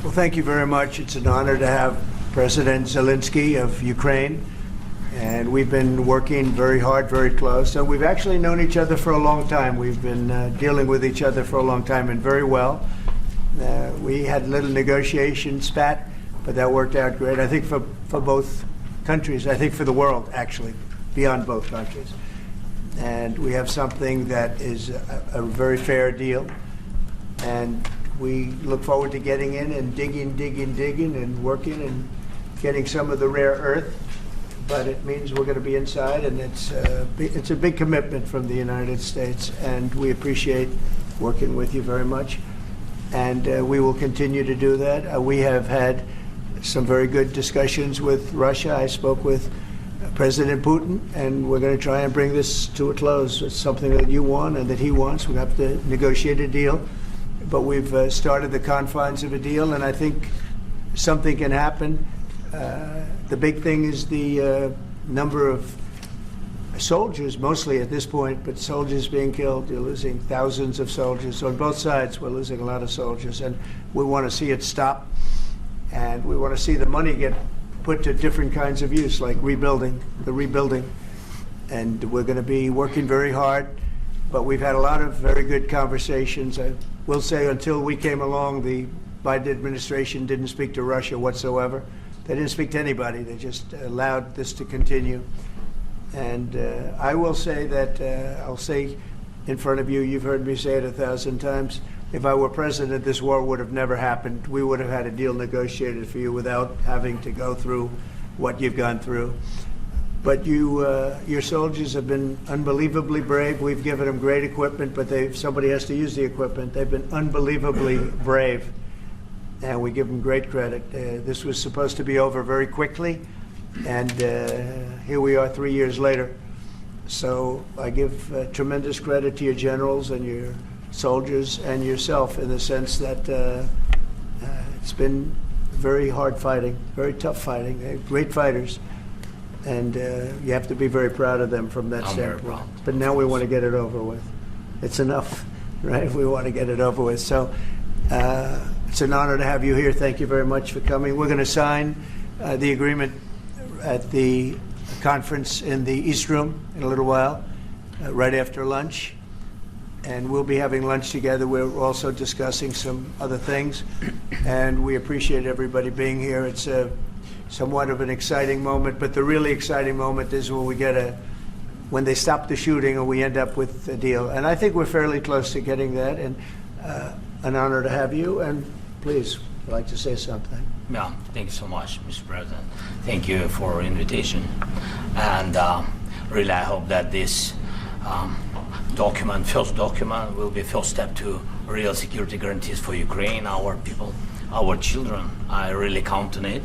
Well, thank you very much. It's an honor to have President Zelensky of Ukraine, and we've been working very hard, very close. So we've actually known each other for a long time. We've been dealing with each other for a long time, and very well. We had a little negotiation spat, but that worked out great. I think for both countries, I think for the world, actually, beyond both countries. And we have something that is a very fair deal. And we look forward to getting in and digging and working and getting some of the rare earth. But it means we're going to be inside, and it's a big commitment from the United States, and we appreciate working with you very much. And we will continue to do that. We have had some very good discussions with Russia. I spoke with President Putin, and we're going to try and bring this to a close. It's something that you want and that he wants. We have to negotiate a deal. But we've started the confines of a deal, and I think something can happen. The big thing is the number of soldiers, mostly at this point, but soldiers being killed. You're losing thousands of soldiers. On both sides, we're losing a lot of soldiers, and we want to see it stop. And we want to see the money get put to different kinds of use, like rebuilding. And we're going to be working very hard. But we've had a lot of very good conversations. I will say until we came along, the Biden administration didn't speak to Russia whatsoever. They didn't speak to anybody. They just allowed this to continue. And I will say that, I'll say in front of you, you've heard me say it 1,000 times, if I were president, this war would have never happened. We would have had a deal negotiated for you without having to go through what you've gone through. But your soldiers have been unbelievably brave. We've given them great equipment, but somebody has to use the equipment. They've been unbelievably brave, and we give them great credit. This was supposed to be over very quickly, and here we are 3 years later. So I give tremendous credit to your generals and your soldiers and yourself in the sense that it's been very hard fighting, very tough fighting. They're great fighters. And you have to be very proud of them from that standpoint. But now we want to get it over with. It's enough, right? We want to get it over with. So it's an honor to have you here. Thank you very much for coming. We're going to sign the agreement at the conference in the East Room in a little while, right after lunch. And we'll be having lunch together. We're also discussing some other things. And we appreciate everybody being here. It's somewhat of an exciting moment, but the really exciting moment is when they stop the shooting and we end up with a deal. And I think we're fairly close to getting that, and an honor to have you. And please, I'd like to say something. Yeah, thank you so much, Mr. President. Thank you for your invitation. And really, I hope that this first document, will be first step to real security guarantees for Ukraine, our people, our children. I really count on it.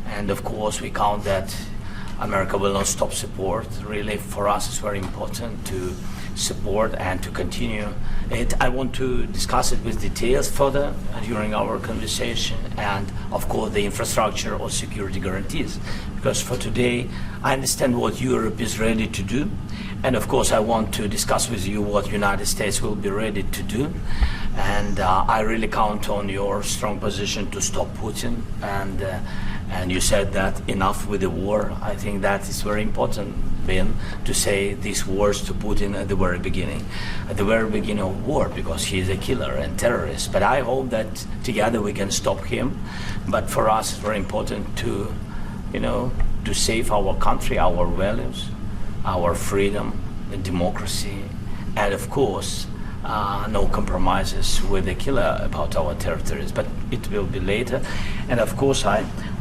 And of course, we count that America will not stop support. Really, for us, it's very important to support and to continue it. I want to discuss it with details further during our conversation, and of course, the infrastructure or security guarantees. Because for today, I understand what Europe is ready to do. And of course, I want to discuss with you what United States will be ready to do. And I really count on your strong position to stop Putin. And you said that enough with the war. I think that is very important, Ben, to say these words to Putin at the very beginning of war, because he is a killer and terrorist. But I hope that together we can stop him. But for us, it's very important to, to save our country, our values, our freedom, democracy, and of course, no compromises with the killer about our territories. But it will be later. And of course,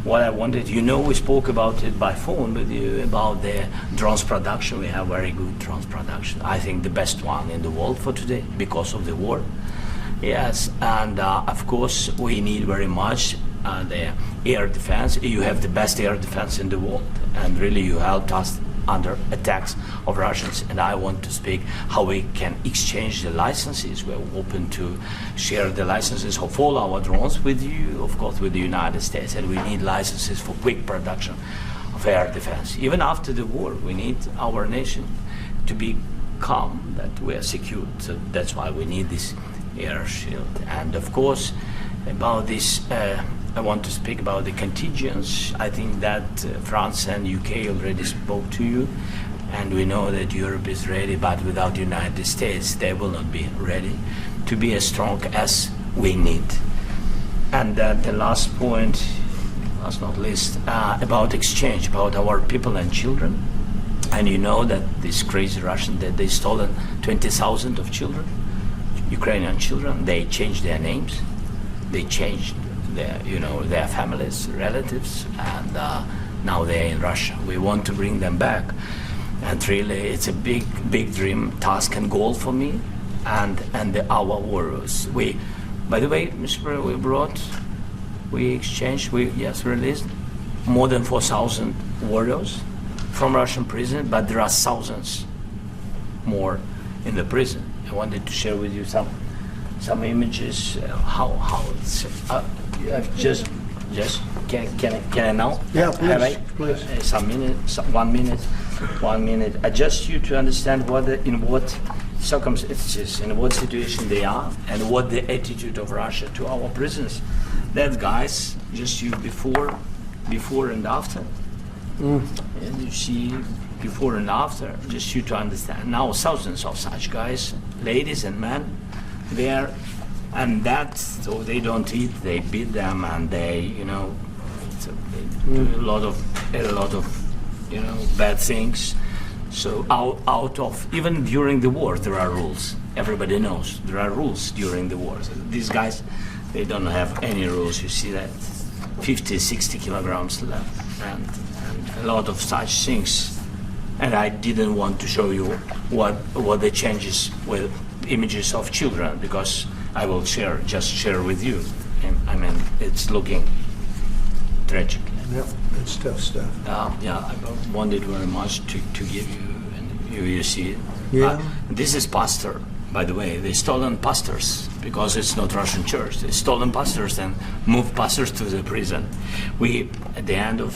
what I wanted, we spoke about it by phone with you about the drones production. We have very good drones production. I think the best one in the world for today because of the war. Yes, and of course, we need very much the air defense. You have the best air defense in the world, and really you helped us under attacks of Russians, and I want to speak how we can exchange the licenses. We're open to share the licenses of all our drones with you, of course, with the United States, and we need licenses for quick production of air defense. Even after the war, we need our nation to be calm, that we are secured. So that's why we need this air shield. And of course, about this I want to speak about the contingents. I think that France and UK already spoke to you, and we know that Europe is ready, but without the United States, they will not be ready to be as strong as we need. And the last point, last not least, about exchange, about our people and children. And you know that this crazy Russian, that they stolen 20,000 of children, Ukrainian children. They changed their names, they changed their, their families, relatives, and now they're in Russia. We want to bring them back, and really, it's a big dream, task, and goal for me, and our warriors. By the way, Mr. President, we exchanged, released more than 4,000 warriors from Russian prison, but there are thousands more in the prison. I wanted to share with you some images. How it's just can I now? Yeah, please, Have I? please. 1 minute. Just you to understand in what circumstances, in what situation they are, and what the attitude of Russia to our prisoners. That guys, just you before and after. And you see before and after, just you to understand. Now thousands of such guys, ladies and men, there, and that, so they don't eat, they beat them, and they, they do a lot of bad things. So out of, even during the war, there are rules. Everybody knows there are rules during the war. So these guys, they don't have any rules. You see that 50, 60 kilograms left, and a lot of such things. And I didn't want to show you what the changes with images of children, because I will share with you. And, I mean, it's looking tragic. Yep, it's tough stuff. I wanted very much to give you, and you see it. Yeah. This is pastor, by the way. They stolen pastors because it's not Russian church. They stolen pastors and moved pastors to the prison. We, at the end of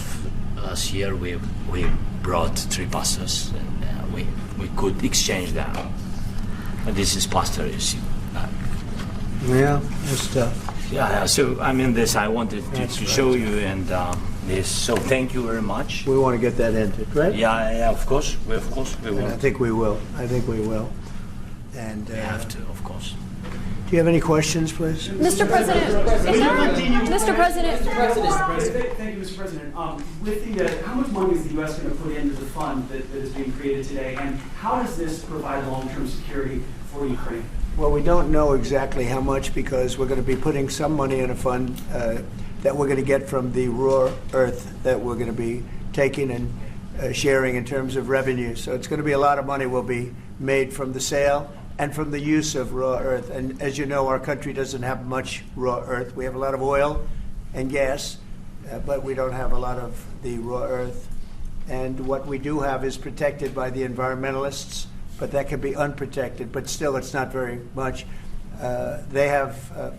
last year, we brought 3 pastors, and we could exchange them. But this is pastor, you see. Yeah, it's tough. Yeah. So I mean, this I wanted to show you, and this. So thank you very much. We want to get that ended, right? Yeah. Of course, we And will. I think we will. And We have to, of course. do you have any questions, please? Mr. President, Mr. President. Thank you, Mr. President. With the, how much money is the U.S. going to put into the fund that is being created today, and how does this provide long-term security for Ukraine? Well, we don't know exactly how much, because we're going to be putting some money in a fund that we're going to get from the raw earth that we're going to be taking and sharing in terms of revenue. So it's going to be a lot of money will be made from the sale and from the use of raw earth. And as you know, our country doesn't have much raw earth. We have a lot of oil and gas, but we don't have a lot of the raw earth. And what we do have is protected by the environmentalists, but that can be unprotected. But still, it's not very much. They have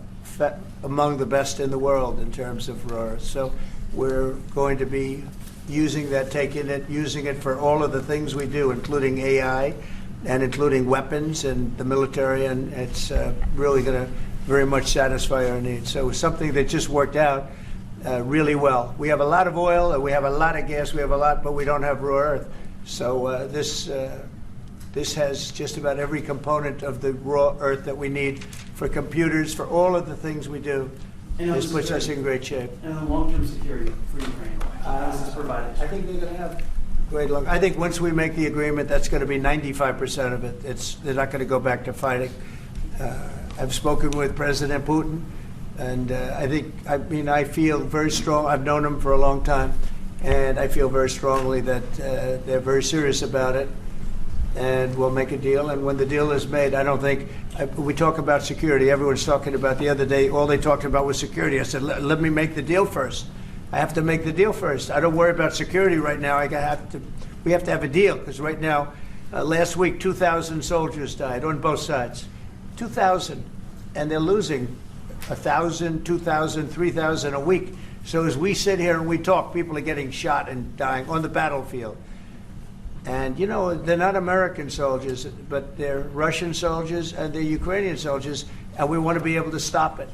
among the best in the world in terms of raw earth. So we're going to be using that, taking it, using it for all of the things we do, including AI and including weapons and the military, and it's really going to very much satisfy our needs. So it's something that just worked out really well. We have a lot of oil, and we have a lot of gas, we have a lot, but we don't have raw earth. So this has just about every component of the raw earth that we need for computers, for all of the things we do. And This puts us in great shape. And the long-term security for Ukraine. How does this provide it? I think they're going to have great luck. I think once we make the agreement, that's going to be 95% of it. They're not going to go back to fighting. I've spoken with President Putin, and I feel very strong. I've known him for a long time, and I feel very strongly that they're very serious about it, and we'll make a deal. And when the deal is made, I don't think we talk about security. Everyone's talking about the other day. All they talked about was security. I said, let me make the deal first. I have to make the deal first. I don't worry about security right now. We have to have a deal, because right now, last week, 2,000 soldiers died on both sides. 2,000, and they're losing 1,000, 2,000, 3,000 a week. So as we sit here and we talk, people are getting shot and dying on the battlefield. And they're not American soldiers, but they're Russian soldiers and they're Ukrainian soldiers, and we want to be able to stop it.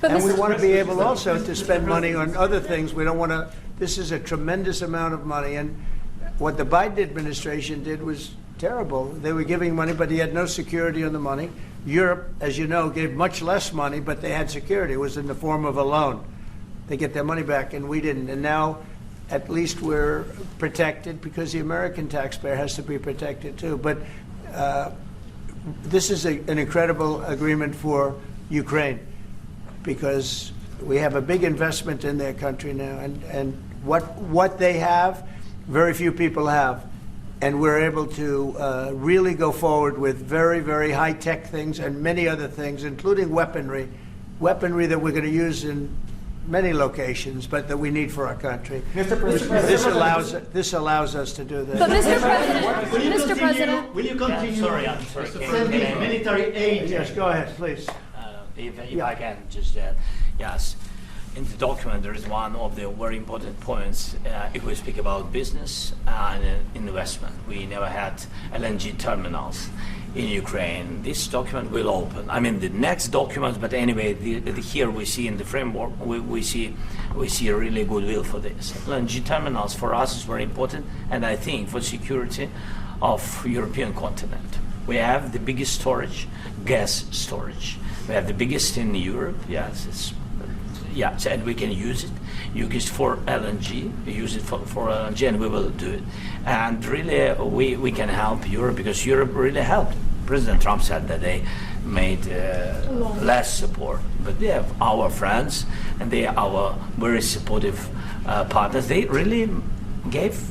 But And we Mr. want to be able also to spend money on other things. We don't want to, this is a tremendous amount of money. And what the Biden administration did was terrible. They were giving money, but he had no security on the money. Europe, as you know, gave much less money, but they had security. It was in the form of a loan. They get their money back, and we didn't. And now, at least we're protected because the American taxpayer has to be protected too. But this is an incredible agreement for Ukraine because we have a big investment in their country now, and what they have, very few people have. And we're able to really go forward with very, very high-tech things and many other things, including weaponry that we're going to use in many locations, but that we need for our country. Mr. President, This allows us to do this. But Mr. President, will you continue I'm sorry. sending military aid? Yes, go ahead, please. If I can just yes. In the document, there is one of the very important points. If we speak about business and investment, we never had LNG terminals in Ukraine. This document will open. I mean, the next document, but anyway, here we see in the framework, we see a really goodwill for this. LNG terminals for us is very important, and I think for security of European continent. We have the biggest storage, gas storage. We have the biggest in Europe. Yes, and we can use it. Use it for LNG. Use it for LNG, and we will do it. And really, we can help Europe because Europe really helped. President Trump said that they made less support, but they have our friends, and they are our very supportive partners. They really gave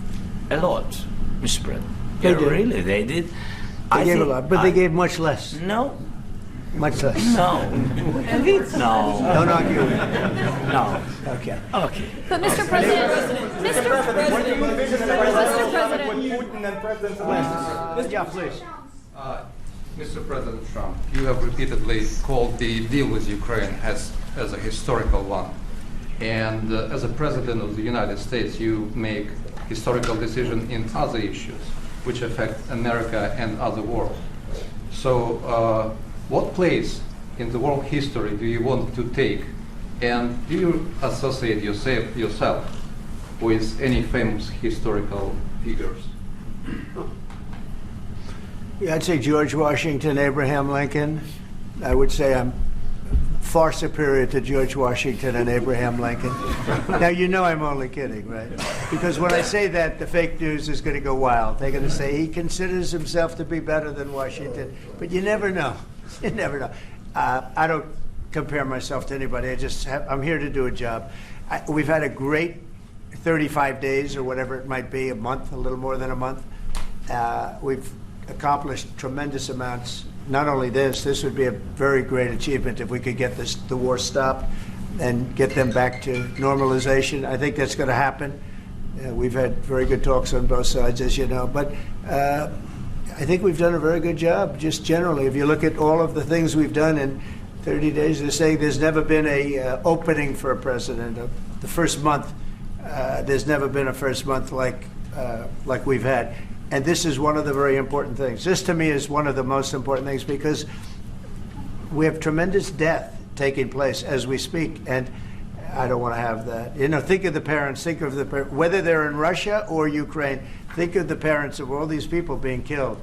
a lot, Mr. President. They did. Really, they did. They gave a lot, but they gave much less. No. Much less. No. No. Don't argue. No. Okay. Okay. but Mr. President, Mr. President, Putin and President Zelensky. Yeah, please. Mr. President Trump, you have repeatedly called the deal with Ukraine as a historical one. And as a President of the United States, you make historical decisions in other issues which affect America and other world. So what place in the world history do you want to take? And do you associate yourself with any famous historical figures? Yeah, I'd say George Washington, Abraham Lincoln. I would say I'm far superior to George Washington and Abraham Lincoln. Now, you know I'm only kidding, right? Because when I say that, the fake news is going to go wild. They're going to say he considers himself to be better than Washington. But you never know. You never know. I don't compare myself to anybody. I'm here to do a job. We've had a great 35 days or whatever it might be, a month, a little more than a month. We've accomplished tremendous amounts. Not only this would be a very great achievement if we could get the war stopped and get them back to normalization. I think that's going to happen. We've had very good talks on both sides, as you know. But I think we've done a very good job, just generally. If you look at all of the things we've done in 30 days, they're saying there's never been a opening for a president. The first month, there's never been a first month like we've had. And this is one of the very important things. This, to me, is one of the most important things because we have tremendous death taking place as we speak, and I don't want to have that. You know, think of the parents, whether they're in Russia or Ukraine, think of the parents of all these people being killed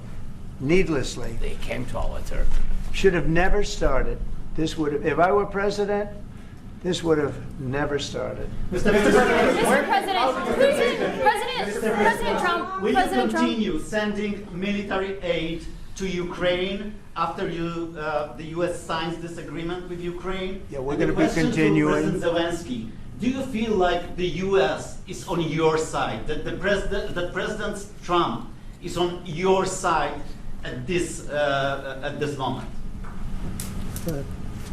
needlessly. They came to our territory. Should have never started. This would have, if I were president, this would have never started. Mr. President, President Trump, will you President Trump. continue sending military aid to Ukraine after the U.S. signs this agreement with Ukraine? Yeah, we're And the going to be question continuing. To President Zelensky, do you feel like the U.S. is on your side, that President Trump is on your side at this moment?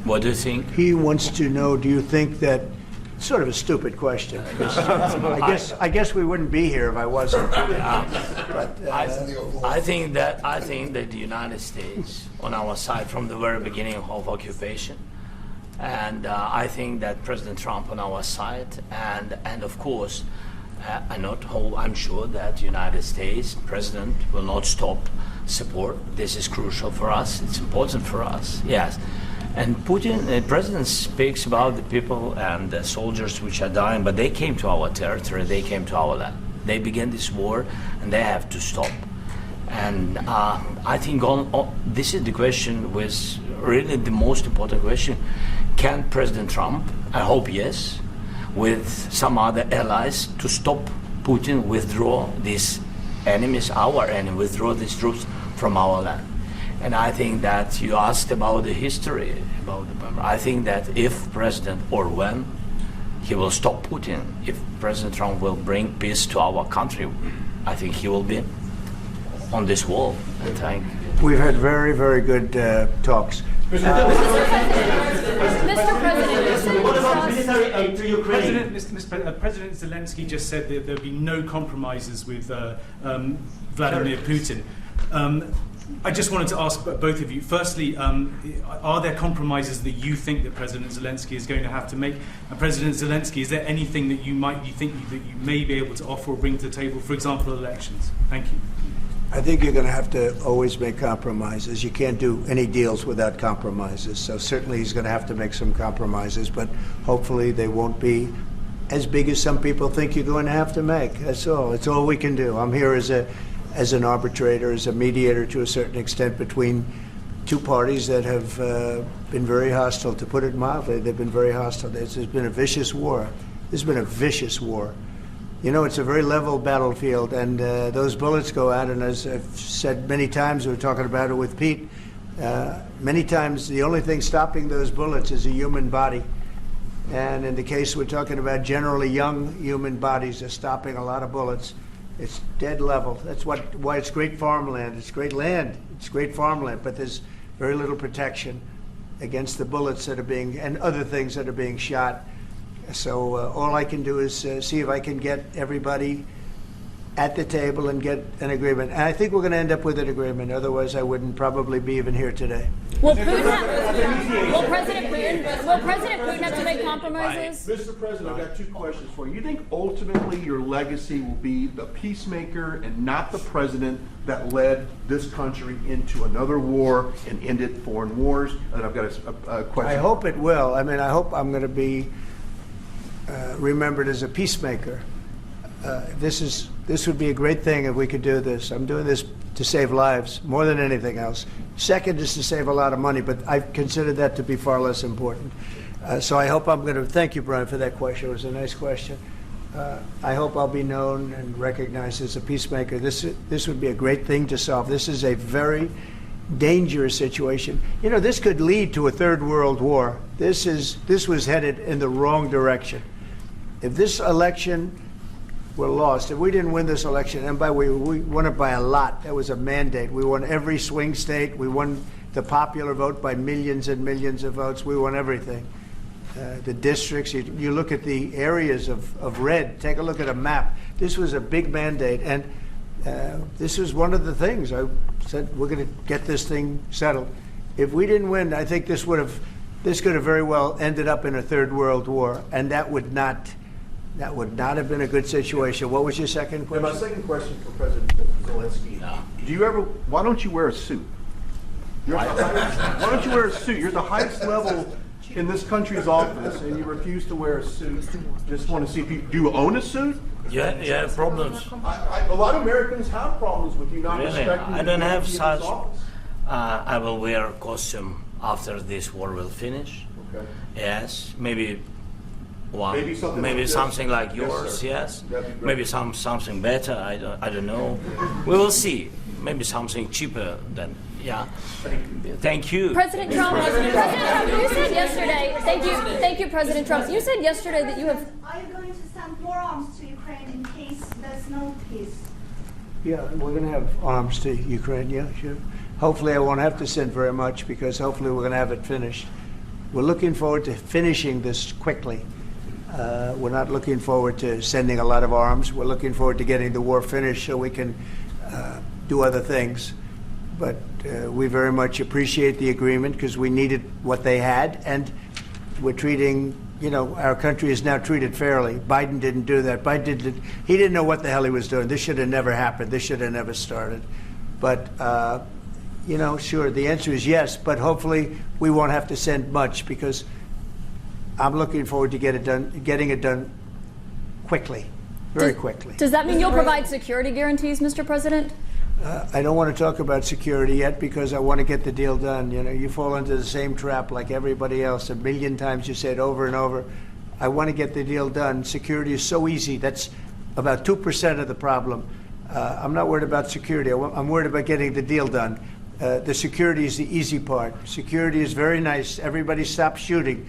What do you think? He wants to know, do you think that, sort of a stupid question, because I guess we wouldn't be here if I wasn't. But, I think that the United States on our side from the very beginning of occupation, and I think that President Trump on our side, and of course, I'm sure that the United States President will not stop support. This is crucial for us. It's important for us. Yes. And Putin, the president speaks about the people and the soldiers which are dying, but they came to our territory, they came to our land. They began this war, and they have to stop. And I think this is the question, was really the most important question. Can President Trump, I hope yes, with some other allies, to stop Putin, withdraw these enemies, our enemy, withdraw these troops from our land? And I think that you asked about the history, I think that if President, or when, he will stop Putin, if President Trump will bring peace to our country, I think he will be on this wall. And thank you. We've had very, very good talks. Mr. President, What about military aid to Ukraine? President Zelensky just said that there'll be no compromises with Vladimir Putin. I just wanted to ask both of you, firstly, are there compromises that you think that President Zelensky is going to have to make? And President Zelensky, is there anything that you think that you may be able to offer or bring to the table, for example, elections? Thank you. I think you're going to have to always make compromises. You can't do any deals without compromises. So certainly he's going to have to make some compromises, but hopefully they won't be as big as some people think you're going to have to make. That's all. It's all we can do. I'm here as an arbitrator, as a mediator to a certain extent between two parties that have been very hostile. To put it mildly, they've been very hostile. There's been a vicious war. There's been a vicious war. You know, it's a very level battlefield, and those bullets go out, and as I've said many times, we were talking about it with Pete, many times the only thing stopping those bullets is a human body. And in the case we're talking about, generally young human bodies are stopping a lot of bullets. It's dead level. That's why it's great farmland. It's great land. It's great farmland, but there's very little protection against the bullets that are being, and other things that are being shot. So all I can do is see if I can get everybody at the table and get an agreement. And I think we're going to end up with an agreement. Otherwise, I wouldn't probably be even here today. will President Putin have to make compromises? Mr. President, I've got two questions for you. You think ultimately your legacy will be the peacemaker and not the president that led this country into another war and ended foreign wars? And I've got a question. I hope it will. I mean, I hope I'm going to be remembered as a peacemaker. This would be a great thing if we could do this. I'm doing this to save lives more than anything else. Second is to save a lot of money, but I consider that to be far less important. So I hope I'm going to, thank you, Brian, for that question. It was a nice question. I hope I'll be known and recognized as a peacemaker. This would be a great thing to solve. This is a very dangerous situation. You know, this could lead to a third world war. This was headed in the wrong direction. If this election were lost, if we didn't win this election, and by the way, we won it by a lot. That was a mandate. We won every swing state. We won the popular vote by millions and millions of votes. We won everything. The districts, you look at the areas of red, take a look at a map. This was a big mandate, and this was one of the things. I said, we're going to get this thing settled. If we didn't win, I think this could have very well ended up in a third world war, and that would not have been a good situation. What was your second And question? my second question for President Zelensky. Why don't you wear a suit? Why don't you wear a suit? You're at the highest level in this country's office, and you refuse to wear a suit. Just want to see if do you own a suit? Yeah, problems. A lot of Americans have problems with you not Really? respecting I don't the have dignity of such. this office. I will wear a costume after this war will finish. Okay. Yes, maybe one. Maybe something like this? something like Yes, yours. sir. Yes. That'd be great. Maybe something better. I don't know. We will see. Maybe something cheaper than. Yeah. Thank you. President Trump, you said yesterday, thank you, President Trump. You said yesterday that you have. Are you going to send more arms to Ukraine in case there's no peace? Yeah, we're going to have arms to Ukraine, yeah, sure. Hopefully I won't have to send very much, because hopefully we're going to have it finished. We're looking forward to finishing this quickly. We're not looking forward to sending a lot of arms. We're looking forward to getting the war finished so we can do other things. But we very much appreciate the agreement, because we needed what they had, and we're treating, our country is now treated fairly. Biden didn't do that. He didn't know what the hell he was doing. This should have never happened. This should have never started. But you know, sure, the answer is yes, but hopefully we won't have to send much, because I'm looking forward to getting it done quickly, very quickly. Does that mean you'll provide security guarantees, Mr. President? I don't want to talk about security yet, because I want to get the deal done. You know, you fall into the same trap like everybody else. A million times you say it over and over. I want to get the deal done. Security is so easy. That's about 2% of the problem. I'm not worried about security. I'm worried about getting the deal done. The security is the easy part. Security is very nice. Everybody stopped shooting.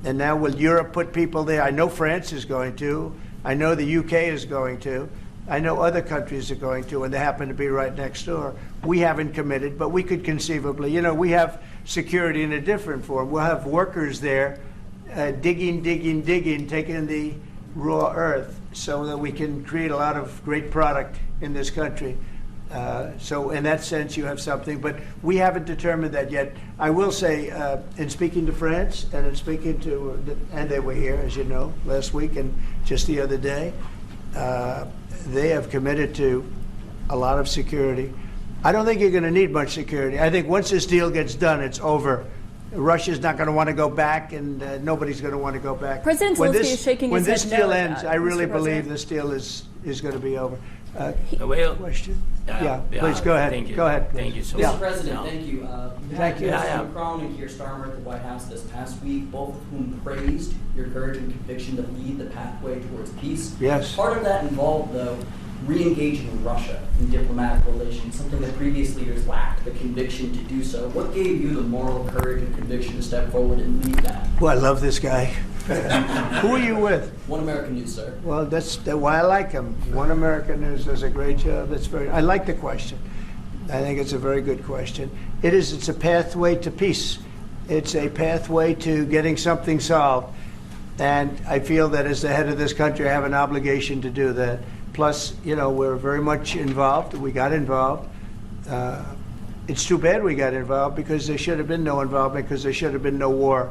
And now will Europe put people there? I know France is going to. I know the UK is going to. I know other countries are going to, and they happen to be right next door. We haven't committed, but we could conceivably. You know, we have security in a different form. We'll have workers there digging, taking the raw earth so that we can create a lot of great product in this country. So in that sense, you have something, but we haven't determined that yet. I will say, in speaking to France and in speaking to, and they were here, as you know, last week and just the other day, they have committed to a lot of security. I don't think you're going to need much security. I think once this deal gets done, it's over. Russia's not going to want to go back, and nobody's going to want to go back. President Zelensky is shaking his head no. When this deal ends, I really Mr. believe President. this deal is going to be over. Well, Question? yeah, Please go ahead. Thank you. Go ahead. Thank you so Yeah. much. Mr. President, No. thank you. You Thank had you. President Macron and Keir Starmer at the White House this past week, both of whom praised your courage and conviction to lead the pathway towards peace. Yes. Part of that involved, though, re-engaging Russia in diplomatic relations, something that previous leaders lacked the conviction to do so. What gave you the moral courage and conviction to step forward and lead that? Well, I love this guy. Who are you with? One American News, sir. Well, that's why I like him. One American News does a great job. I like the question. I think it's a very good question. It's a pathway to peace. It's a pathway to getting something solved. And I feel that as the head of this country, I have an obligation to do that. Plus, you know, we're very much involved. We got involved. It's too bad we got involved, because there should have been no involvement, because there should have been no war.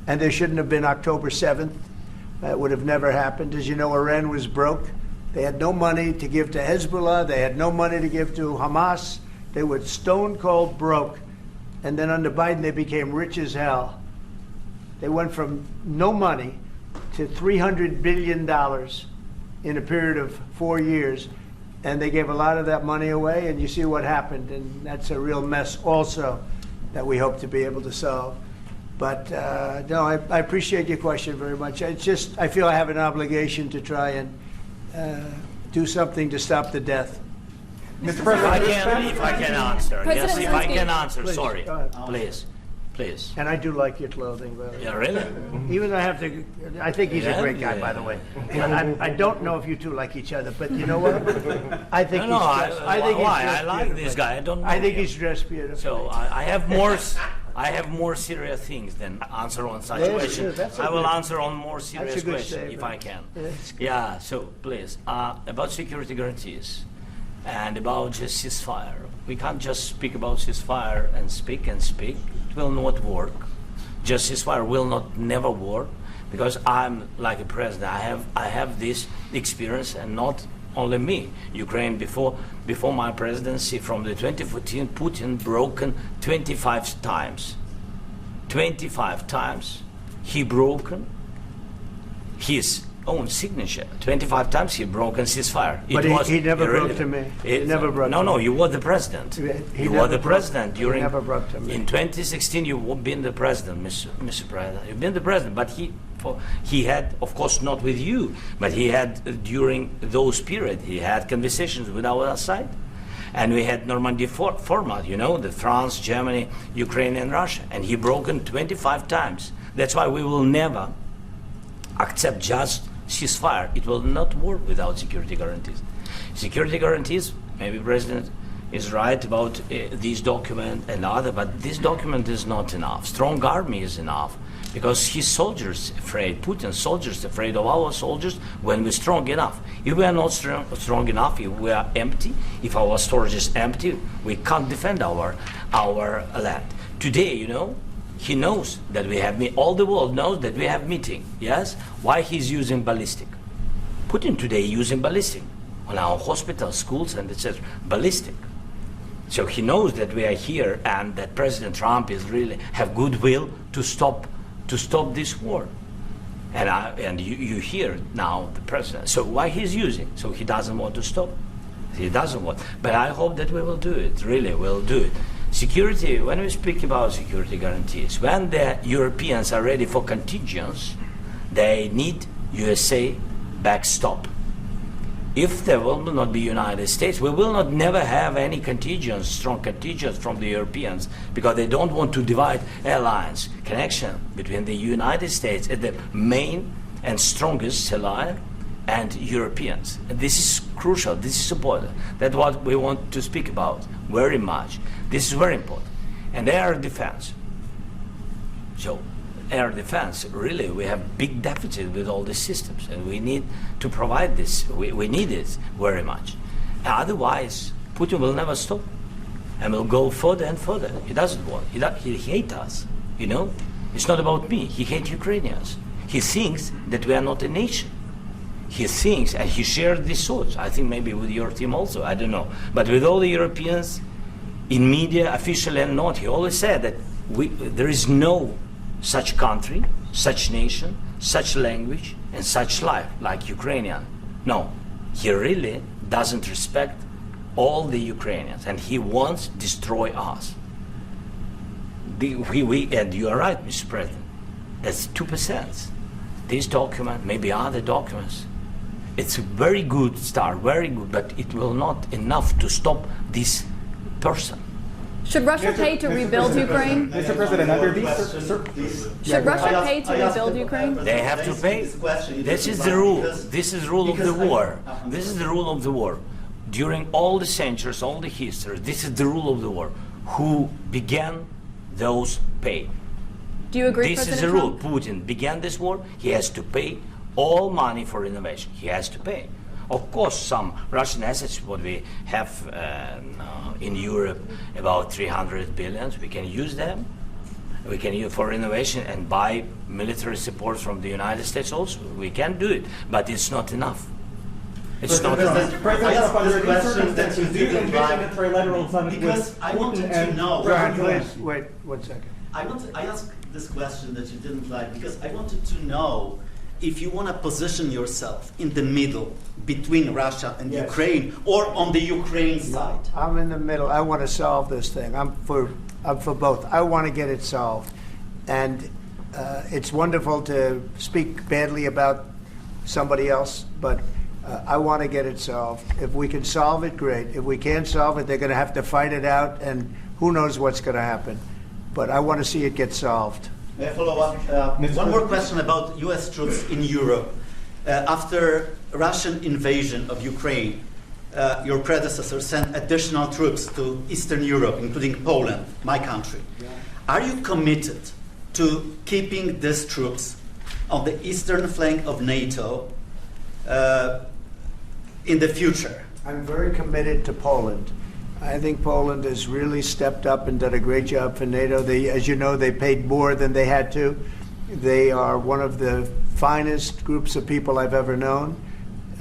And there shouldn't have been October 7th. That would have never happened. As you know, Iran was broke. They had no money to give to Hezbollah. They had no money to give to Hamas. They were stone cold broke. And then under Biden, they became rich as hell. They went from no money to $300 billion in a period of 4 years. And they gave a lot of that money away, and you see what happened. And that's a real mess also that we hope to be able to solve. But no, I appreciate your question very much. It's just, I feel I have an obligation to try and do something to stop the death. Mr. If President, I can answer. President Yes, if I Zelensky. can answer. Please, Sorry. go ahead. Please. And I do like your clothing, by the way. Yeah, really? Even though I think he's Yeah, a great guy, yeah. by the way. I don't know if you two like each other, but you know what? I think No, he's dressed. I think he's why? dressed I like beautifully. this guy. I don't know I think him. he's dressed beautifully. So I have more. I have more serious things than answer on such Yes, questions. that's I will okay. answer on more serious good questions if statement. I can. Yes. Yeah. So please, about security guarantees and about just ceasefire. We can't just speak about ceasefire and speak and speak. It will not work. Just ceasefire will not never work, because I'm like a president. I have this experience, and not only me. Ukraine before my presidency, from the 2014, Putin broken 25 times. 25 times he broken his own signature. 25 times he broken ceasefire. But he never broke to me. He never broke to me. No, you were the president. He You never were the broke- president he during. never broke to me. In 2016, you've been the president, Mr. President. You've been the president, but he had, of course, not with you, but he had during those period. He had conversations with our side, and we had Normandy format. You know, the France, Germany, Ukraine, and Russia, and he broken 25 times. That's why we will never accept just ceasefire. It will not work without security guarantees. Security guarantees, maybe President is right about this document and other, but this document is not enough. Strong army is enough, because his soldiers afraid, Putin's soldiers afraid of our soldiers when we're strong enough. If we are not strong enough, if we are empty, if our storage is empty, we can't defend our land. Today, you know, he knows that we have all the world knows that we have meeting. Yes, why he's using ballistic? Putin today using ballistic on our hospitals, schools, and it says ballistic. So he knows that we are here and that President Trump is really have goodwill to stop this war. And you hear now the president. So why he's using? So he doesn't want to stop. He doesn't want. But I hope that we will do it. Really, we'll do it. Security. When we speak about security guarantees, when the Europeans are ready for contingents, they need USA backstop. If there will not be United States, we will not never have any contingents, strong contingents from the Europeans, because they don't want to divide alliance connection between the United States as the main and strongest ally and Europeans. And this is crucial. This is important. That's what we want to speak about very much. This is very important. And air defense. So air defense, really, we have big deficit with all these systems, and we need to provide this. We need it very much. Otherwise, Putin will never stop, and will go further and further. He doesn't want. He hates us. You know, it's not about me. He hates Ukrainians. He thinks that we are not a nation. He thinks, and he shared these thoughts. I think maybe with your team also. I don't know, but with all the Europeans, in media, official and not, he always said that there is no such country, such nation, such language, and such life like Ukrainian. No, he really doesn't respect all the Ukrainians, and he wants to destroy us. And you are right, Mr. President. That's 2%. This document, maybe other documents, it's a very good start, very good, but it will not enough to stop this person. Should Russia pay to rebuild Ukraine? Mr. President, under these Should Russia pay to rebuild Ukraine? They have to pay. This is the rule. This is the rule of the war. This is the rule of the war. During all the centuries, all the history, this is the rule of the war. Who began, those pay. Do you agree, This President is the rule. Trump? Putin began this war. He has to pay all money for innovation. He has to pay. Of course, some Russian assets, what we have in Europe, about 300 billions, we can use them. We can use for innovation and buy military support from the United States also. We can do it, but it's not enough. It's not enough. President Trump, under these question that circumstances, you do you didn't envision like, a trilateral summit because with I wanted Putin to and know. John, President please, wait 1 second. I asked this question that you didn't like because I wanted to know if you want to position yourself in the middle between Russia and Ukraine, or on the Ukraine side. I'm in the middle. I want to solve this thing. I'm for both. I want to get it solved. And it's wonderful to speak badly about somebody else, but I want to get it solved. If we can solve it, great. If we can't solve it, they're going to have to fight it out, and who knows what's going to happen. But I want to see it get solved. May I follow up? One more question about U.S. troops in Europe. After Russian invasion of Ukraine, your predecessor sent additional troops to Eastern Europe, including Poland, my country. Are you committed to keeping these troops on the eastern flank of NATO in the future? I'm very committed to Poland. I think Poland has really stepped up and done a great job for NATO. As you know, they paid more than they had to. They are one of the finest groups of people I've ever known.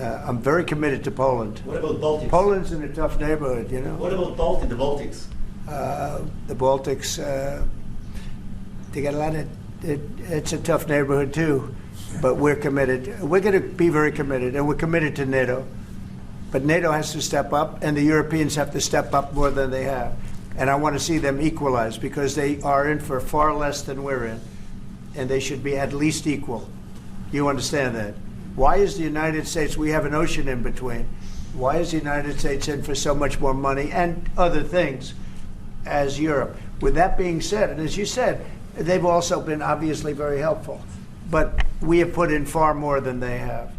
I'm very committed to Poland. What about Baltics? Poland's in a tough neighborhood, you know. What about the Baltics? The Baltics, they got a lot of. It's a tough neighborhood too, but we're committed. We're going to be very committed, and we're committed to NATO. But NATO has to step up, and the Europeans have to step up more than they have. And I want to see them equalize, because they are in for far less than we're in, and they should be at least equal. You understand that? Why is the United States, we have an ocean in between, why is the United States in for so much more money and other things as Europe? With that being said, and as you said, they've also been obviously very helpful. But we have put in far more than they have,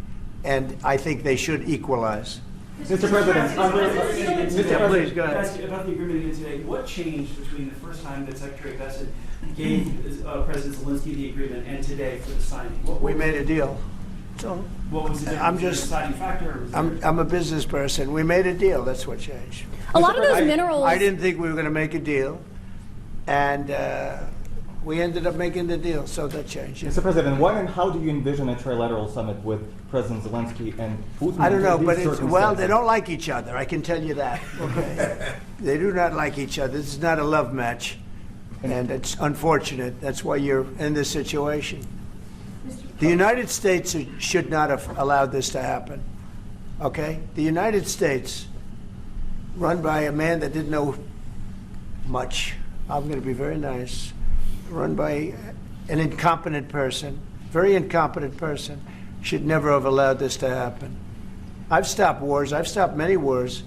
and I think they should equalize. Mr. President, Please, go ahead. Ask you about the agreement again today. What changed between the first time that Secretary Bessent gave President Zelensky the agreement and today for the signing? We made a deal. So What was the difference? I'm Was there a just, deciding factor? Or was there- I'm a business person. We made a deal. That's what changed. A lot of those minerals. I didn't think we were going to make a deal, and We ended up making the deal, so that changed. Mr. President, when and how do you envision a trilateral summit with President Zelensky and Putin? I don't know, under but these well, they circumstances? don't like each other. I can tell you that. Okay, they do not like each other. This is not a love match, and it's unfortunate. That's why you're in this situation. The United States should not have allowed this to happen. Okay, the United States, run by a man that didn't know much. I'm going to be very nice. Run by an incompetent person, very incompetent person, should never have allowed this to happen. I've stopped wars. I've stopped many wars.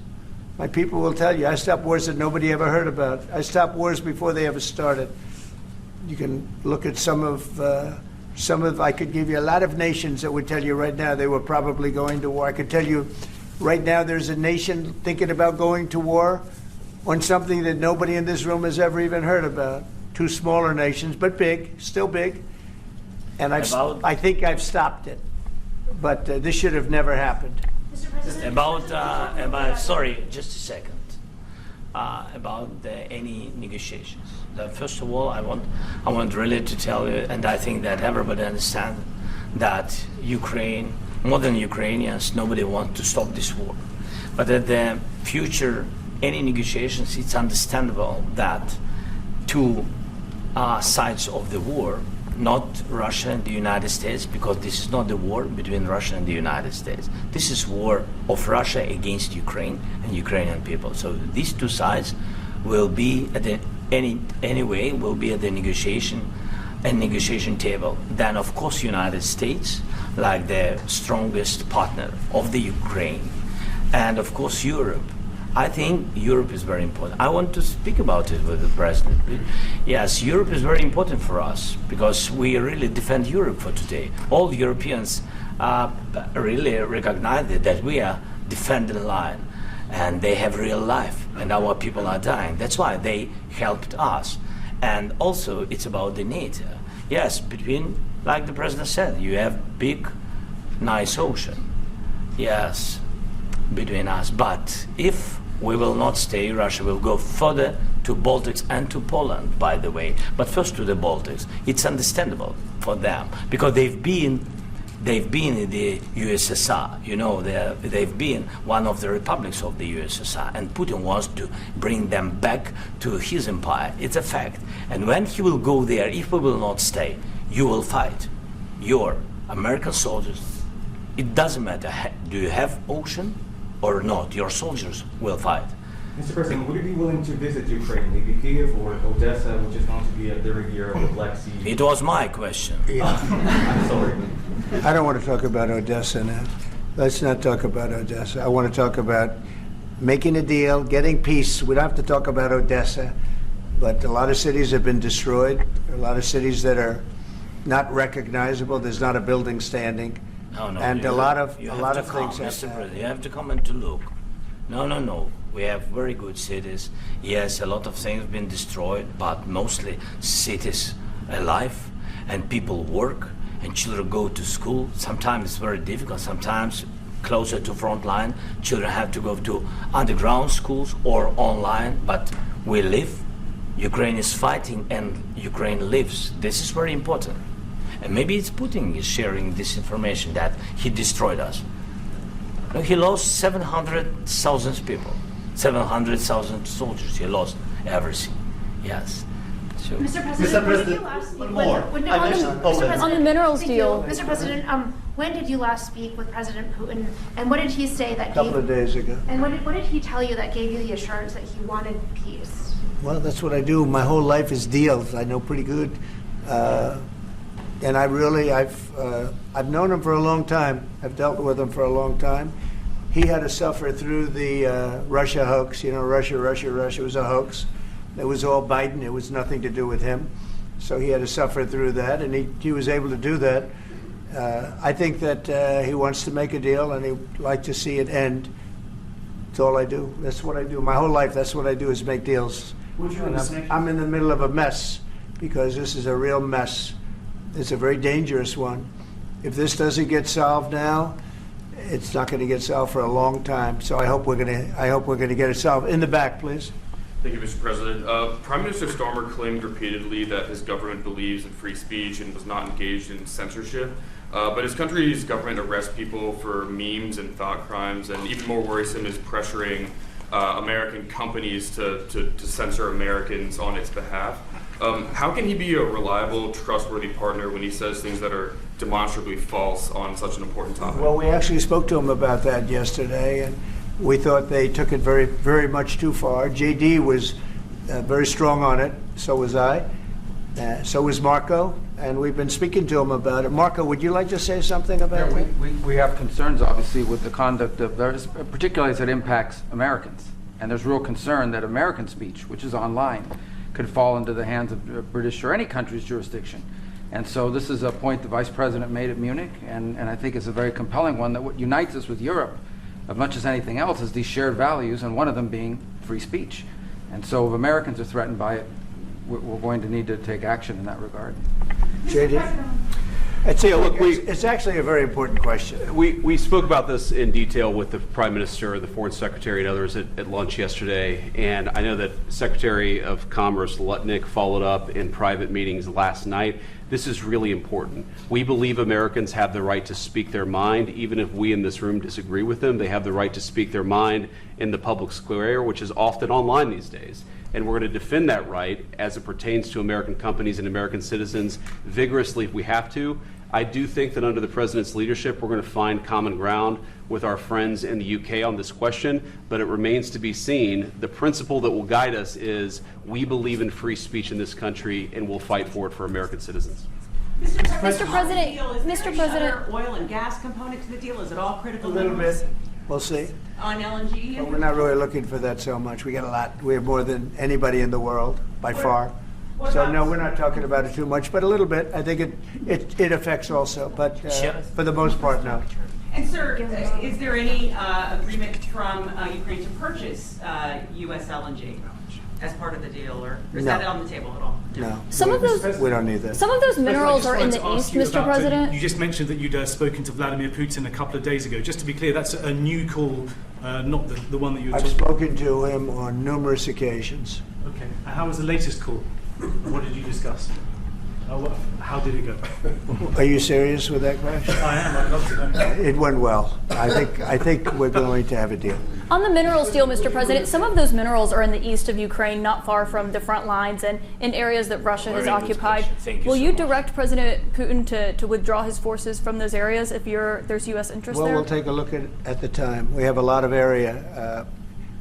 My people will tell you, I stopped wars that nobody ever heard about. I stopped wars before they ever started. You can look at some of, I could give you a lot of nations that would tell you right now they were probably going to war. I could tell you right now there's a nation thinking about going to war on something that nobody in this room has ever even heard about. Two smaller nations, but big, still big. And I think I've stopped it. But this should have never happened. Mr. President, About sorry, just a second. About any negotiations. First of all, I want really to tell you, and I think that everybody understands that Ukraine, more than Ukrainians, nobody wants to stop this war. But at the future, any negotiations, it's understandable that two sides of the war, not Russia and the United States, because this is not the war between Russia and the United States. This is war of Russia against Ukraine and Ukrainian people. So these two sides will be at the anyway will be at the negotiation table. Then of course United States, like the strongest partner of the Ukraine, and of course Europe. I think Europe is very important. I want to speak about it with the President. Yes, Europe is very important for us because we really defend Europe for today. All Europeans really recognize that we are defending line and they have real life and our people are dying. That's why they helped us. And also it's about the NATO. Yes, between, like the President said, you have big, nice ocean. Yes, between us. But if we will not stay, Russia will go further to Baltics and to Poland, by the way. But first to the Baltics. It's understandable for them because they've been in the USSR. You know, they've been one of the republics of the USSR, and Putin wants to bring them back to his empire. It's a fact. And when he will go there, if we will not stay, you will fight. Your American soldiers. It doesn't matter. Do you have ocean or not? Your soldiers will fight. Mr. President, would you be willing to visit Ukraine, maybe Kiev or Odessa, which is going to be at the Riviera of the Black Sea? It was my question. Yeah. I'm sorry. I don't want to talk about Odessa now. Let's not talk about Odessa. I want to talk about making a deal, getting peace. We don't have to talk about Odessa, but a lot of cities have been destroyed. There are a lot of cities that are not recognizable. There's not a building standing. No, and a lot of things have Mr. President, you have to come and to look. No. We have very good cities. Yes, a lot of things have been destroyed, but mostly cities alive and people work and children go to school. Sometimes it's very difficult. Sometimes closer to front line, children have to go to underground schools or online, but we live. Ukraine is fighting and Ukraine lives. This is very important. And maybe it's Putin is sharing this information that he destroyed us. No, he lost 700,000 people, 700,000 soldiers. He lost everything. Yes. So. Mr. President, when did you last speak with On the minerals deal. Mr. President, when did you last speak with President Putin, and what did he say that a couple of days ago. And what did he tell you that gave you the assurance that he wanted peace? Well, that's what I do. My whole life is deals. I know pretty good. And I've known him for a long time. I've dealt with him for a long time. He had to suffer through the Russia hoax. You know, Russia was a hoax. It was all Biden. It was nothing to do with him. So he had to suffer through that, and he was able to do that. I think that he wants to make a deal, and he'd like to see it end. That's all I do. That's what I do. My whole life, that's what I do is make deals. I'm in the middle of a mess because this is a real mess. It's a very dangerous one. If this doesn't get solved now, it's not going to get solved for a long time. So I hope we're going to get it solved. In the back, please. Thank you, Mr. President. Prime Minister Starmer claimed repeatedly that his government believes in free speech and was not engaged in censorship. But his country's government arrests people for memes and thought crimes, and even more worrisome is pressuring American companies to censor Americans on its behalf. How can he be a reliable, trustworthy partner when he says things that are demonstrably false on such an important topic? Well, we actually spoke to him about that yesterday, and we thought they took it very, very much too far. JD was very strong on it. So was I. So was Marco. And we've been speaking to him about it. Marco, would you like to say something about that? We have concerns, obviously, with the conduct of those, particularly as it impacts Americans. And there's real concern that American speech, which is online, could fall into the hands of British or any country's jurisdiction. And so this is a point the Vice President made at Munich, and I think it's a very compelling one, that what unites us with Europe, as much as anything else, is these shared values, and one of them being free speech. And so if Americans are threatened by it, we're going to need to take action in that regard. JD? It's actually a very important question. We spoke about this in detail with the Prime Minister, the Foreign Secretary, and others at lunch yesterday. And I know that Secretary of Commerce Lutnick followed up in private meetings last night. This is really important. We believe Americans have the right to speak their mind, even if we in this room disagree with them. They have the right to speak their mind in the public square, which is often online these days. And we're going to defend that right as it pertains to American companies and American citizens vigorously if we have to. I do think that under the President's leadership, we're going to find common ground with our friends in the UK on this question, but it remains to be seen. The principle that will guide us is we believe in free speech in this country, and we'll fight for it for American citizens. Mr. President, Mr. President, oil and gas component to the deal? Is it all critical A little minerals? bit. We'll see. On LNG? But we're not really looking for that so much. We got a lot. We have more than anybody in the world, by far. So no, we're not talking about it too much, but a little bit. I think it affects also, but for the most part, no. And sir, is there any agreement from Ukraine to purchase U.S. LNG as part of the deal, or is that on the table at all? No. We don't need that. Some of those minerals are in the east, Mr. President. You just mentioned that you'd spoken to Vladimir Putin a couple of days ago. Just to be clear, that's a new call, not the one that you were I've spoken to him on numerous occasions. Okay. And how was the latest call? What did you discuss? How did it go? Are you serious with that question? I am. I'd love to know. It went well. I think we're going to have a deal. On the minerals deal, Mr. President, some of those minerals are in the east of Ukraine, not far from the front lines and in areas that Russia has occupied. Will you direct President Putin to withdraw his forces from those areas if there's U.S. interest there? Well, we'll take a look at the time. We have a lot of area.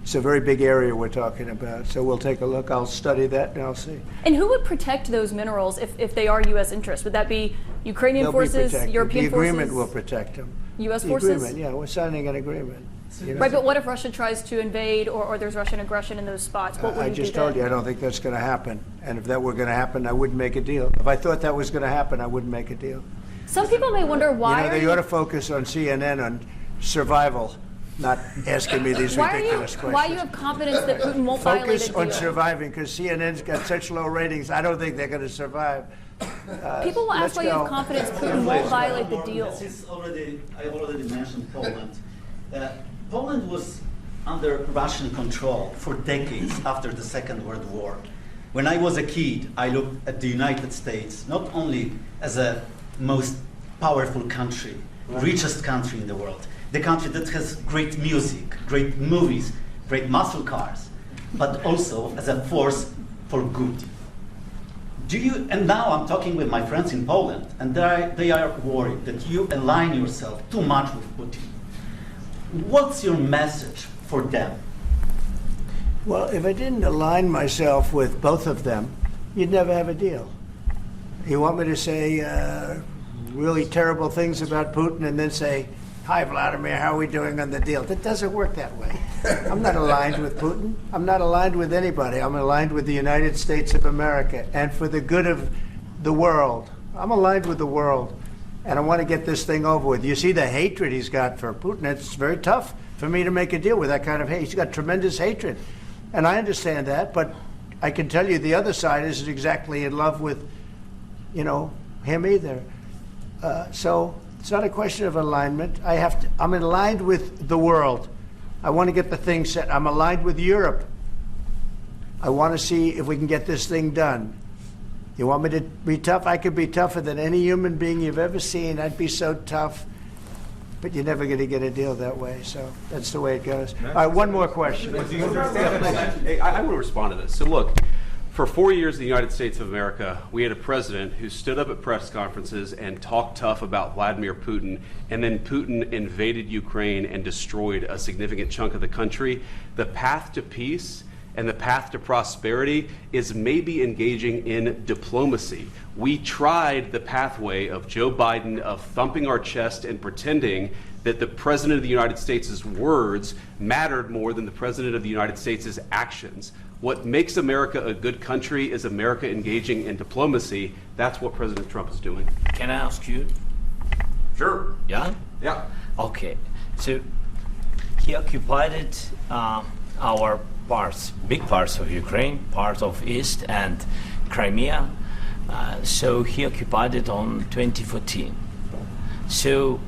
It's a very big area we're talking about, so we'll take a look. I'll study that and I'll see. And who would protect those minerals if they are U.S. interests? Would that be Ukrainian They'll forces, be European forces? The agreement will protect them. U.S. The forces? agreement, yeah, we're signing an agreement. Right, but what if Russia tries to invade or there's Russian aggression in those spots? What would I you just do told then? you I don't think that's going to happen. And if that were going to happen, I wouldn't make a deal. If I thought that was going to happen, I wouldn't make a deal. Some people may wonder why They ought to focus on CNN on survival, not asking me these ridiculous questions. Why you have confidence that Putin won't violate a Focus deal? on surviving, because CNN's got such low ratings. I don't think they're going to survive. People will ask why you have confidence Putin won't violate the deal. I already mentioned Poland. Poland was under Russian control for decades after the Second World War. When I was a kid, I looked at the United States not only as a most powerful country, richest country in the world, the country that has great music, great movies, great muscle cars, but also as a force for good. And now I'm talking with my friends in Poland, and they are worried that you align yourself too much with Putin. What's your message for them? Well, if I didn't align myself with both of them, you'd never have a deal. You want me to say really terrible things about Putin and then say, "Hi, Vladimir, how are we doing on the deal?" That doesn't work that way. I'm not aligned with Putin. I'm not aligned with anybody. I'm aligned with the United States of America and for the good of the world. I'm aligned with the world, and I want to get this thing over with. You see the hatred he's got for Putin. It's very tough for me to make a deal with that kind of hate. He's got tremendous hatred, and I understand that, but I can tell you the other side isn't exactly in love with, him either. So it's not a question of alignment. I'm aligned with the world. I want to get the thing set. I'm aligned with Europe. I want to see if we can get this thing done. You want me to be tough? I could be tougher than any human being you've ever seen. I'd be so tough. But you're never going to get a deal that way. So that's the way it goes. All right, one more question. Hey, I want to respond to this. So look, for 4 years in the United States of America, we had a president who stood up at press conferences and talked tough about Vladimir Putin, and then Putin invaded Ukraine and destroyed a significant chunk of the country. The path to peace and the path to prosperity is maybe engaging in diplomacy. We tried the pathway of Joe Biden, of thumping our chest and pretending that the President of the United States' words mattered more than the President of the United States' actions. What makes America a good country is America engaging in diplomacy. That's what President Trump is doing. Can I ask you? Sure. Yeah? Yeah. Okay. So he occupied our parts, big parts of Ukraine, part of East and Crimea. So he occupied it on 2014. So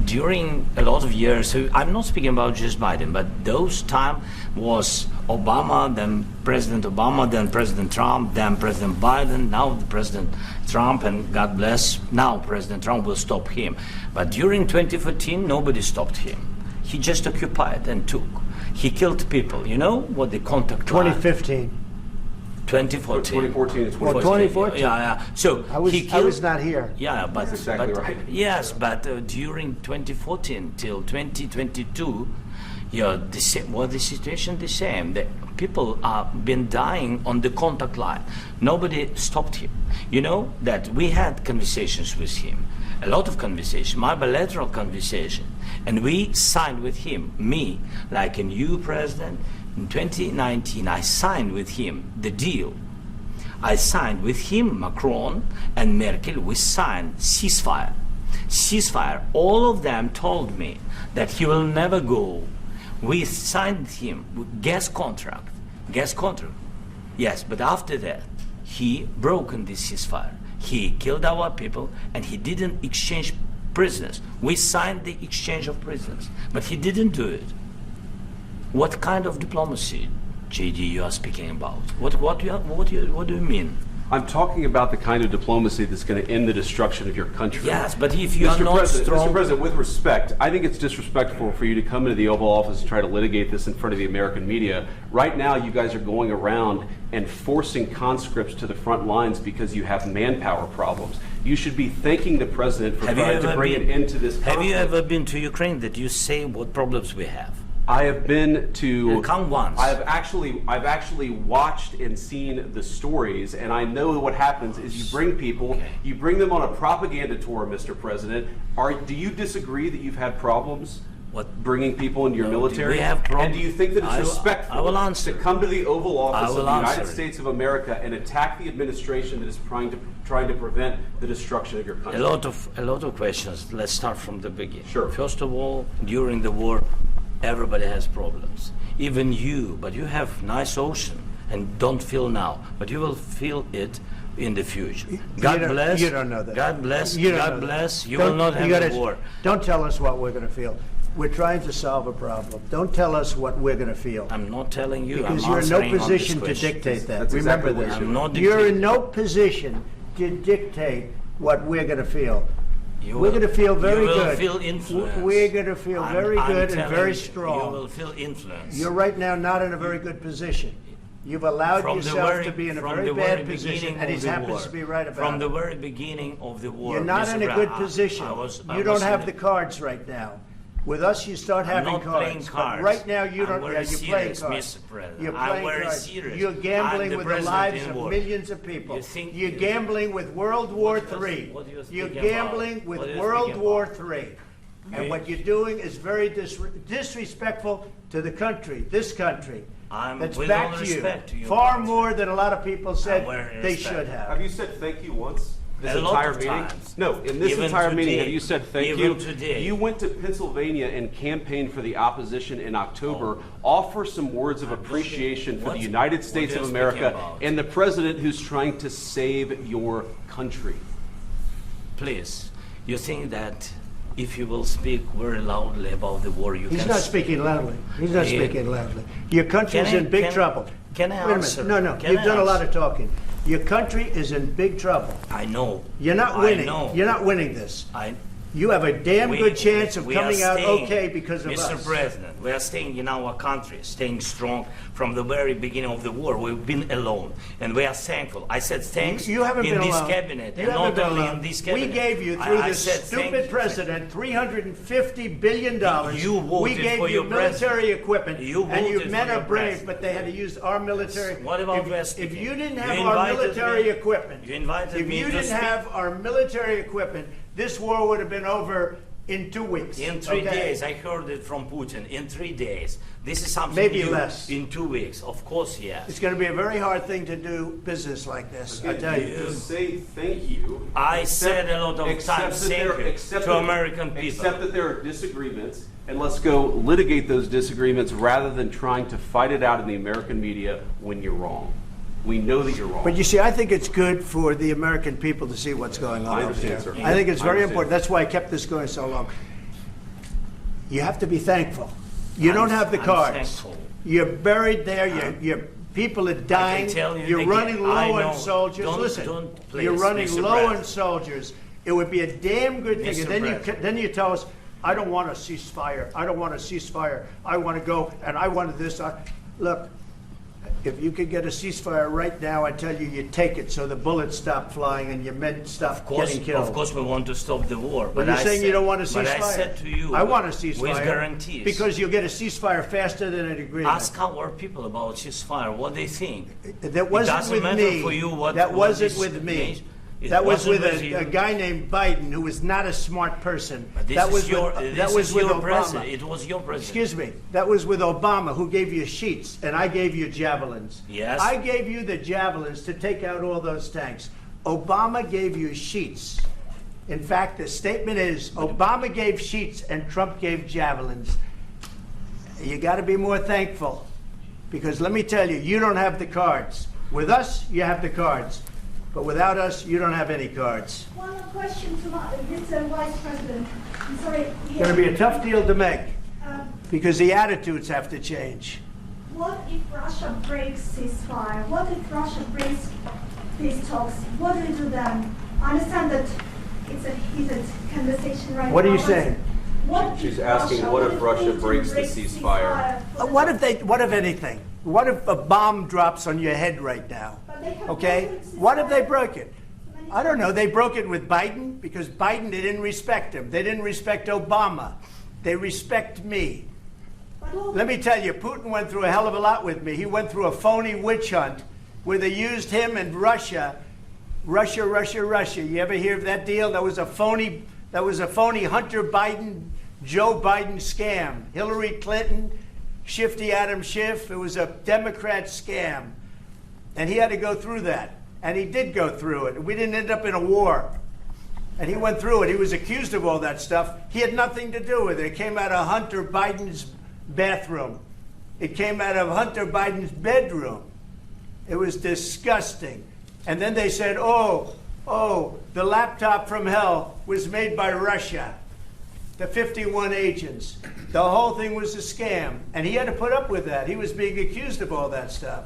during a lot of years, so I'm not speaking about just Biden, but those time was Obama, then President Obama, then President Trump, then President Biden, now the President Trump, and God bless, now President Trump will stop him. But during 2014, nobody stopped him. He just occupied and took. He killed people. You know what the contact line? 2015. 2014. 2014 is Well, 2014. Yeah. So I was, he killed, I was not here. Yeah, but That's exactly but, right. Yes, but during 2014 till 2022, yeah, the situation the same. The people have been dying on the contact line. Nobody stopped him. You know that we had conversations with him, a lot of conversation, my bilateral conversation, and we signed with him. Me, like a new president. In 2019, I signed with him the deal. I signed with him, Macron and Merkel, we signed ceasefire. Ceasefire. All of them told me that he will never go. We signed him with gas contract. Gas contract. Yes, but after that, he broken this ceasefire. He killed our people and he didn't exchange prisoners. We signed the exchange of prisoners, but he didn't do it. What kind of diplomacy, JD, you are speaking about? What do you mean? I'm talking about the kind of diplomacy that's going to end the destruction of your country. Yes, but if you are not strong... Mr. President, with respect, I think it's disrespectful for you to come into the Oval Office and try to litigate this in front of the American media. Right now, you guys are going around and forcing conscripts to the front lines because you have manpower problems. You should be thanking the President for trying to bring an end to this conflict. Have you ever been to Ukraine that you say what problems we have? I have been to. Come once. I've actually watched and seen the stories, and I know what happens is you bring people, you bring them on a propaganda tour, Mr. President. Do you disagree that you've had problems? What? Bringing people into your military? We have problems. And do you think that it's respectful to come to the Oval Office of the United States of America and attack the administration that is trying to prevent the destruction of your country? A lot of questions. Let's start from the beginning. Sure. First of all, during the war, everybody has problems. Even you, but you have nice ocean and don't feel now, but you will feel it in the future. God bless. You don't know that. God bless. You don't God know bless. that. You will not have a war. Don't tell us what we're going to feel. We're trying to solve a problem. Don't tell us what we're going to feel. I'm not telling you. Because I'm you're in no answering on this position to question. dictate that. That's Remember exactly this. what I'm not You're in dictating. no position to dictate what we're going to feel. You We're going to feel very you will good. Feel influence. We're going to feel very I'm good and telling very you, strong. You will feel influence. You're right now not in a very good position. You've allowed From the yourself very- to be in a from very the very bad position, beginning and he of the happens war. to be right about From it. the very beginning of the war. You're not Mr. in a Brown, good position. I You don't was have in the cards right now. With us, you start I'm having not playing cards. cards. But right now, you I'm don't. very Yeah, you're playing serious, cards. Mr. President. You're I'm playing very cards. serious. You're gambling I'm the with the president lives in of war. millions of people. You think- You're gambling with World War III. what do you You're think gambling about? with What do you World think War about? III. And Okay. what you're doing is very disrespectful to the country, this country. I'm That's with back all to you. respect to you, Far President. more than a lot of people said I'm wearing they respect. should have. Have you said thank you once? This A lot entire of meeting? times. No, in this Even entire meeting, today. have you said thank Even you? today. You went to Pennsylvania and campaigned for the opposition in October. Offer some words of appreciation for the United States what of are you America speaking about? and the president who's trying to save your country. Please, you think that if you will speak very loudly about the war, you He's can... not speaking loudly. He's not Yeah. speaking loudly. Your country is in big trouble. Can I Wait a answer? minute. No, Can you've I done a lot answer? of talking. Your country is in big trouble. I know. You're not I winning. know. You're not winning this. I, You have a damn we- good chance of we are coming out staying, okay because of Mr. us. President, we are staying in our country, staying strong from the very beginning of the war. We've been alone, and we are thankful. I said thanks You haven't in been this alone. cabinet, You and haven't not been only alone. in this cabinet. We gave you, through I this said thank stupid you. president, $350 billion. You voted we gave for you your military equipment, You and you voted men for are your brave, president. but they had to use our military. What about if, West if Indies? you didn't You have our invited military me- equipment, You invited if me you to didn't speak. have our military equipment, this war would have been over in 2 weeks. In 3 okay? days, I heard it from Putin. In 3 days, this is something Maybe new. less. In 2 weeks, of course, yes. It's going to be a very hard thing to do business like this, I tell you. Just say thank you. I said a lot of Accept times that thank there- you accept to that- American people. Accept that there are disagreements, and let's go litigate those disagreements rather than trying to fight it out in the American media when you're wrong. We know that you're wrong. But you see, I think it's good for the American people to see what's going on I over understand, there. sir. I think it's I very understand. important. That's why I kept this going so long. You have to be thankful. You don't have the I'm cards. thankful. You're buried there. Your people are dying. tell you You're again, running I low know. on soldiers. Don't- Listen, don't please, you're running Mr. low President. on soldiers. It would be a damn good thing. Mr. And then President. then you tell us, I don't want a ceasefire. I don't want a ceasefire. I want to go and I wanted this. Look, if you could get a ceasefire right now, I tell you, you take it so the bullets stop flying and your men stop getting killed. Of course, we want to stop the war. But you're saying you don't want a ceasefire? But I said to you, I want a ceasefire. with guarantees. Because you'll get a ceasefire faster than an agreement. Ask our people about ceasefire, what they think. That wasn't it doesn't with matter me. for you what That what wasn't this with me. means. It That was wasn't with you. a guy named Biden, who was not a smart person. But this That is was your, with, this that was is with your Obama. president. It was your president. Excuse me. That was with Obama, who gave you sheets, and I gave you javelins. Yes. I gave you the javelins to take out all those tanks. Obama gave you sheets. In fact, the statement is Obama gave sheets and Trump gave javelins. You got to be more thankful, because let me tell you, you don't have the cards. With us, you have the cards. But without us, you don't have any cards. One more question to Mr. Vice President. I'm sorry. It's going to be a tough deal to make, because the attitudes have to change. What if Russia breaks ceasefire? What if Russia breaks peace talks? What do we do then? I understand that it's a heated conversation right now. What are you but saying? What She's if asking, what if Russia Putin breaks the ceasefire? What if anything? What if a bomb drops on your head right now? Okay? What if they broke it? I don't know. They broke it with Biden, because Biden, they didn't respect him. They didn't respect Obama. They respect me. Let me tell you, Putin went through a hell of a lot with me. He went through a phony witch hunt where they used him and Russia. Russia. You ever hear of that deal? That was a phony Hunter Biden, Joe Biden scam. Hillary Clinton, Shifty Adam Schiff. It was a Democrat scam. And he had to go through that. And he did go through it. We didn't end up in a war. And he went through it. He was accused of all that stuff. He had nothing to do with it. It came out of Hunter Biden's bathroom. It came out of Hunter Biden's bedroom. It was disgusting. And then they said, oh, the laptop from hell was made by Russia. The 51 agents. The whole thing was a scam. And he had to put up with that. He was being accused of all that stuff.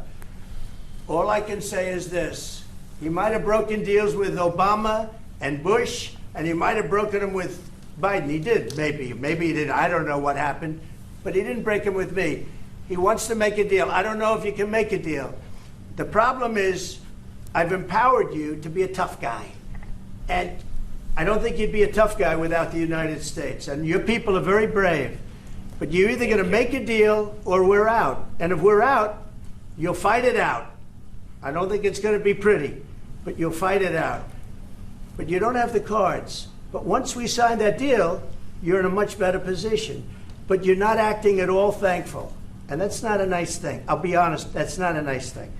All I can say is this. He might have broken deals with Obama and Bush, and he might have broken them with Biden. He did, maybe. Maybe he didn't. I don't know what happened. But he didn't break them with me. He wants to make a deal. I don't know if you can make a deal. The problem is, I've empowered you to be a tough guy. And I don't think you'd be a tough guy without the United States. And your people are very brave. But you're either going to make a deal or we're out. And if we're out, you'll fight it out. I don't think it's going to be pretty, but you'll fight it out. But you don't have the cards. But once we sign that deal, you're in a much better position. But you're not acting at all thankful. And that's not a nice thing. I'll be honest, that's not a nice thing.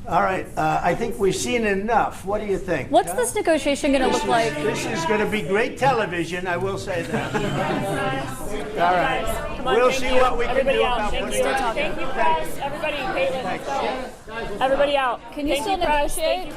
All right, I think we've seen enough. What do you think? What's this negotiation going to look like? This is going to be great television, I will say that. All right. Come on, We'll thank see you. what we can Everybody do out. about Thank putting you. it on. Thank you, press. Everybody, Caitlin, let's go. Everybody out. Can you still negotiate?